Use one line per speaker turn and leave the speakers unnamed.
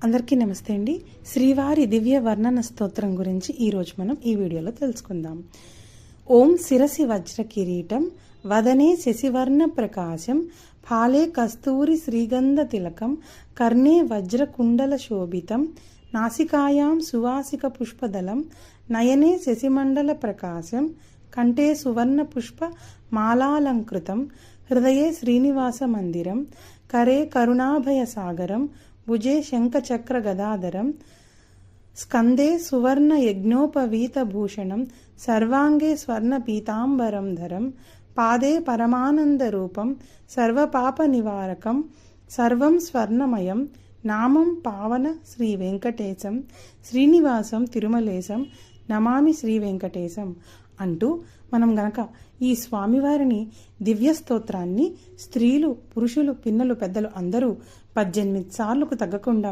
అందరికీ నమస్తే అండి. శ్రీవారి దివ్య వర్ణన స్తోత్రం గురించి ఈరోజు మనం ఈ వీడియోలో తెలుసుకుందాం. ఓం శిరసి వజ్ర కిరీటం వదనే శశివర్ణ ప్రకాశం ఫాలే కస్తూరి శ్రీగంధ తిలకం కర్ణే వజ్ర కుండల శోభితం నాసికాయాం సువాసిక పుష్పదలం నయనే శశిమండల ప్రకాశం కంఠే సువర్ణ పుష్ప మాలాలంకృతం హృదయే శ్రీనివాస మందిరం కరే కరుణాభయ సాగరం భుజే శంఖచక్ర గదాధరం స్కందే సువర్ణ యజ్ఞోపవీత భూషణం సర్వాంగే స్వర్ణ పీతాంబరం ధరం పాదే పరమానంద రూపం సర్వపాప నివారకం సర్వం స్వర్ణమయం నామం పావన శ్రీ వెంకటేశం శ్రీనివాసం తిరుమలేశం నమామి శ్రీ వెంకటేశం అంటూ మనం గనక ఈ స్వామివారిని దివ్య స్తోత్రాన్ని స్త్రీలు పురుషులు పిన్నలు పెద్దలు అందరూ 18 సార్లకు తగ్గకుండా